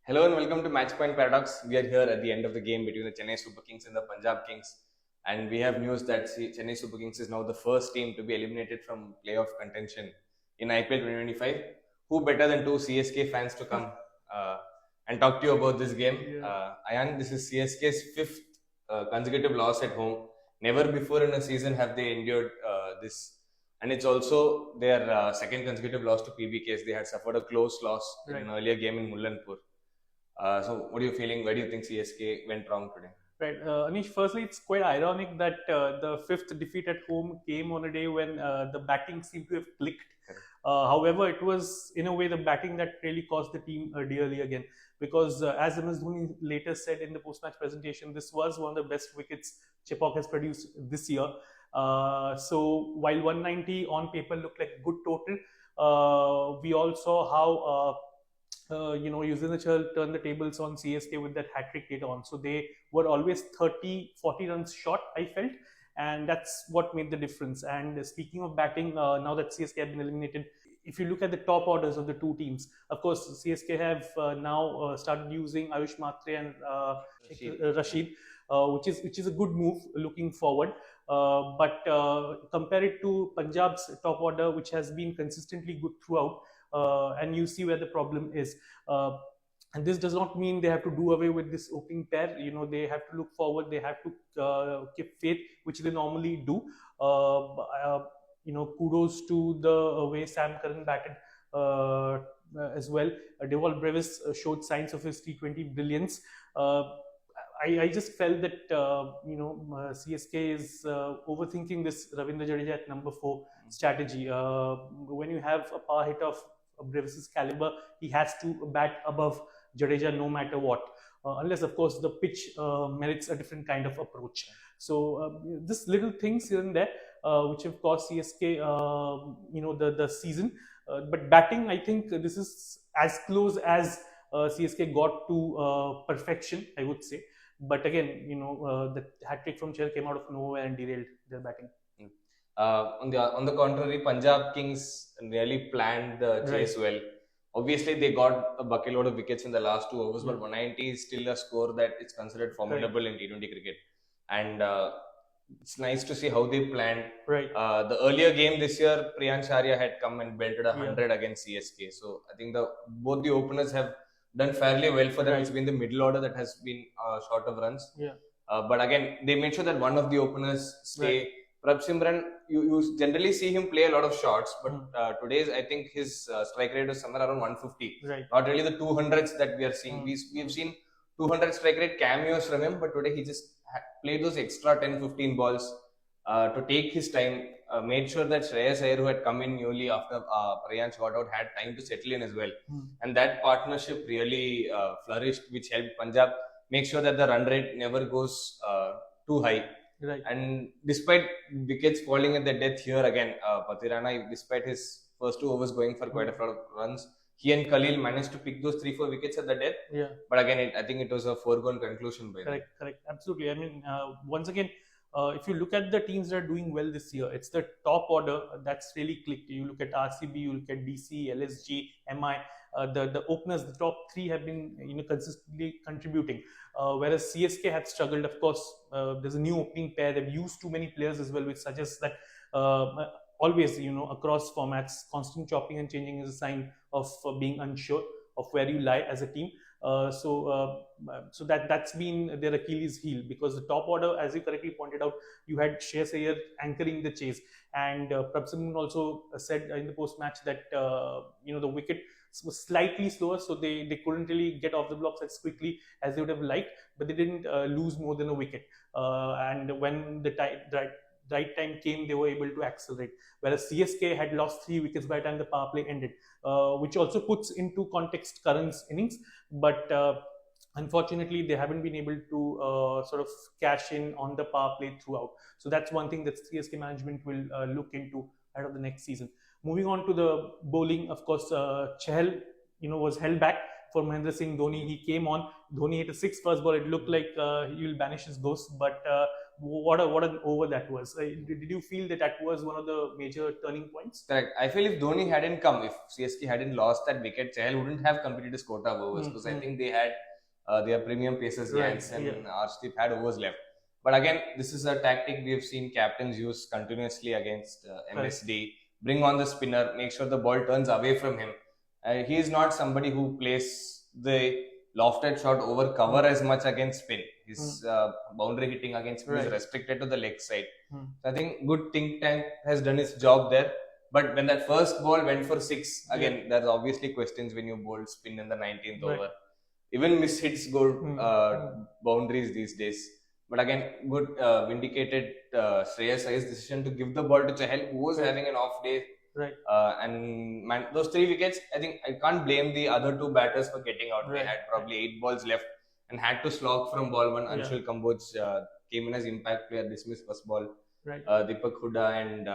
Hello and welcome to Matchpoint Paradox. We are here at the end of the game between the Chennai Super Kings and the Punjab Kings. And we have news that Chennai Super Kings is now the first team to be eliminated from playoff contention in IPL 2025. Who better than two CSK fans to come and talk to you about this game? Ayan, this is CSK's fifth consecutive loss at home. Never before in a season have they endured this. And it's also their second consecutive loss to PBKS. They had suffered a close loss in an earlier game in Mullanpur. So what are you feeling? Where do you think CSK went wrong today? Right, Anish, firstly, it's quite ironic that the fifth defeat at home came on a day when the batting seemed to have clicked. However, it was in a way the batting that really cost the team dearly again, because as MS Dhoni later said in the post-match presentation, this was one of the best wickets Chepauk has produced this year. So while 190 on paper looked like a good total, we all saw how Acharya turned the tables on CSK with that hat trick later on. So they were always 30, 40 runs short, I felt. And that's what made the difference. And speaking of batting, now that CSK have been eliminated, if you look at the top orders of the two teams, of course, CSK have now started using Ayush Matre and Rashid, which is a good move looking forward. But compare it to Punjab's top order, which has been consistently good throughout, and you see where the problem is. And this does not mean they have to do away with this opening pair. They have to look forward. They have to keep faith, which they normally do. Kudos to the way Sam Curran batted as well. Deval Brevis showed signs of his T20 brilliance. I just felt that CSK is overthinking this Ravindra Jadeja at number 4 strategy. When you have a power hit of Brevis's caliber, he has to bat above Jadeja no matter what, unless of course the pitch merits a different kind of approach. So this little things here and there which have cost CSK the season. But batting, I think this is as close as CSK got to perfection, I would say. But again, the hat trick from Chennai came out of nowhere and derailed their batting. On the contrary, Punjab Kings really planned the chase well. Obviously, they got a bucket load of wickets in the last 2 overs, but 190 is still a score that is considered formidable in T20 cricket. And it's nice to see how they planned. The earlier game this year, Acharya had come and belted 100 against CSK. So I think both the openers have done fairly well for them. It's been the middle order that has been short of runs. But again, they made sure that one of the openers stay. Prabsimran, you generally see him play a lot of shots, but today's, I think his strike rate is somewhere around 150. Not really the 200s that we are seeing. We've seen 200 strike rate cameos from him, but today he just played those extra 10-15 balls to take his time, made sure that Shreyas Iyer, who had come in newly after Priyansh got out, had time to settle in as well. And that partnership really flourished, which helped Punjab make sure that the run rate never goes too high. And despite wickets falling at the death here again, Pathiyil, despite his first 2 overs going for quite a lot of runs, he and Khalil managed to pick those 3-4 wickets at the death. But again, I think it was a foregone conclusion by them. Correct. Absolutely. I mean, once again, if you look at the teams that are doing well this year, it's the top order that's really clicked. You look at RCB, you look at DC, LSG, MI. The openers, the top 3 have been consistently contributing, whereas CSK had struggled. Of course, there's a new opening pair. They've used too many players as well, which suggests that always, across formats, constant chopping and changing is a sign of being unsure of where you lie as a team. So that's been their Achilles heel, because the top order, as you correctly pointed out, you had Shreyas Iyer anchoring the chase, and Prabsimran also said in the post match that the wicket was slightly slower, so they couldn't really get off the blocks as quickly as they would have liked, but they didn't lose more than a wicket. And when the right time came, they were able to accelerate. Whereas CSK had lost 3 wickets by the time the power play ended, which also puts into context Curran's innings. But unfortunately, they haven't been able to sort of cash in on the power play throughout. So that's one thing that CSK management will look into ahead of the next season. Moving on to the bowling, of course, Chahal, was held back for Mahendra Singh Dhoni. He came on, Dhoni hit a six first ball. It looked like he will banish his ghost, but what an over that was. Did you feel that was one of the major turning points? Correct. I feel if Dhoni hadn't come, if CSK hadn't lost that wicket, Chahal wouldn't have completed his quota of overs because I think they had their premium pacers, Yance and Arshdeep had overs left. But again, this is a tactic we have seen captains use continuously against MSD. Bring on the spinner, make sure the ball turns away from him. He is not somebody who plays the lofted shot over cover as much against spin. His boundary hitting against spin is restricted to the leg side. So I think good think tank has done its job there. But when that first ball went for six, again, there's obviously questions when you bowl spin in the 19th over. Even miss hits go boundaries these days. But again, good vindicated Shreyas Iyer's decision to give the ball to Chahal, who was having an off day. And those 3 wickets, I think I can't blame the other 2 batters for getting out. They had probably 8 balls left and had to slog from ball 1. Anshul Kamboj came in as impact player, dismissed first ball. Deepak Hooda and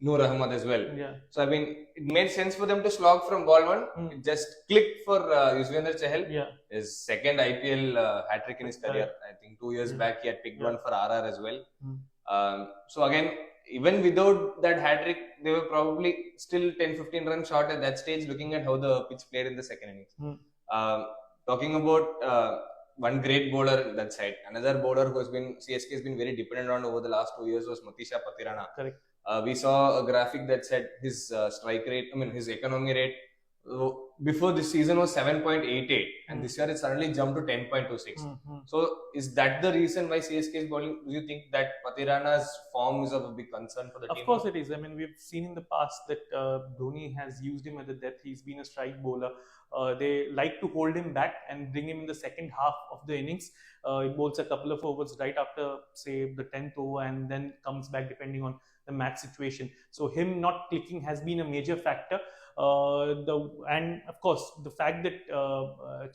Noor Ahmad as well. So I mean, it made sense for them to slog from ball 1. It just clicked for Yuzvendra Chahal. His second IPL hat-trick in his career. I think 2 years back he had picked one for RR as well. So again, even without that hat-trick, they were probably still 10-15 runs short at that stage, looking at how the pitch played in the second innings. Talking about one great bowler in that side, another bowler who has been CSK has been very dependent on over the last 2 years was Matisha Pathirana. We saw a graphic that said his strike rate, his economy rate before this season was 7.88 and this year it suddenly jumped to 10.26. So is that the reason why CSK is bowling? Do you think that Pathirana's form is of a big concern for the team? Of course it is. I mean, we've seen in the past that Dhoni has used him at the depth. He's been a strike bowler. They like to hold him back and bring him in the second half of the innings. He bowls a couple of overs right after, say, the 10th over and then comes back depending on the match situation. So him not clicking has been a major factor. And of course, the fact that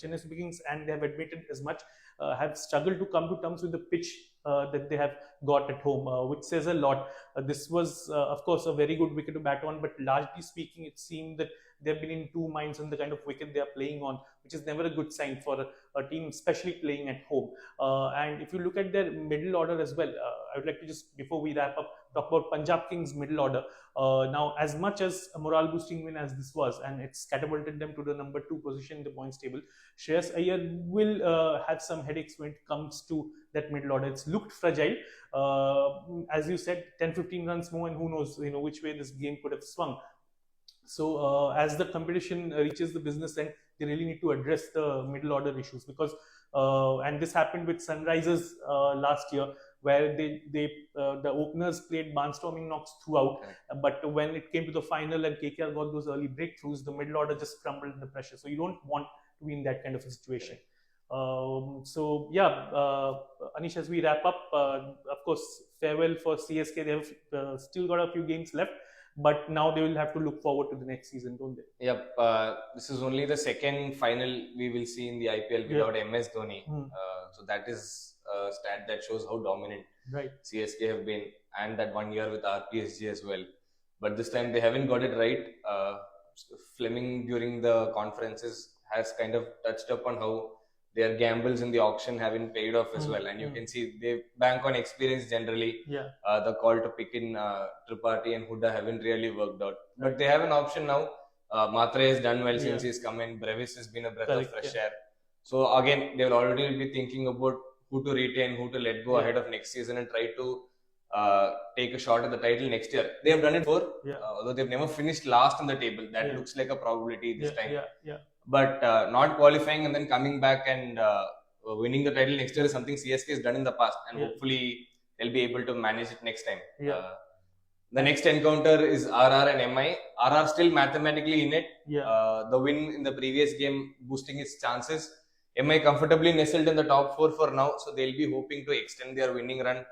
Chennai Super Kings, and they have admitted as much, have struggled to come to terms with the pitch that they have got at home, which says a lot. This was, of course, a very good wicket to bat on, but largely speaking, it seemed that they've been in 2 minds on the kind of wicket they are playing on, which is never a good sign for a team, especially playing at home. And if you look at their middle order as well, I would like to just, before we wrap up, talk about Punjab Kings middle order. Now, as much as a morale boosting win as this was, and it's catapulted them to the number 2 position in the points table, Shreyas Iyer will have some headaches when it comes to that middle order. It's looked fragile. As you said, 10-15 runs more, and who knows, which way this game could have swung. So as the competition reaches the business end, they really need to address the middle order issues, because and this happened with Sunrisers last year, where the openers played barnstorming knocks throughout, but when it came to the final and KKR got those early breakthroughs, the middle order just crumbled under pressure. So you don't want to be in that kind of a situation. So yeah, Anish, as we wrap up, of course, farewell for CSK. They have still got a few games left, but now they will have to look forward to the next season, don't they? Yep. This is only the second final we will see in the IPL without MS Dhoni. So that is a stat that shows how dominant CSK have been, and that 1 year with RPSG as well. But this time they haven't got it right. Fleming during the conferences has kind of touched upon how their gambles in the auction haven't paid off as well, and you can see they bank on experience generally. The call to pick in Tripathi and Hooda haven't really worked out, but they have an option now. Matre has done well since he's come in. Brevis has been a breath of fresh air. So again, they will already be thinking about who to retain, who to let go ahead of next season, and try to take a shot at the title next year. They have done it before, although they've never finished last on the table. That looks like a probability this time. But not qualifying and then coming back and winning the title next year is something CSK has done in the past, and hopefully they'll be able to manage it next time. The next encounter is RR and MI. RR still mathematically in it. The win in the previous game boosting its chances. MI comfortably nestled in the top 4 for now, so they'll be hoping to extend their winning run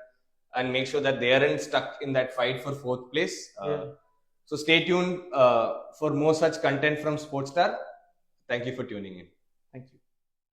and make sure that they aren't stuck in that fight for 4th place. So stay tuned for more such content from Sportstar. Thank you for tuning in.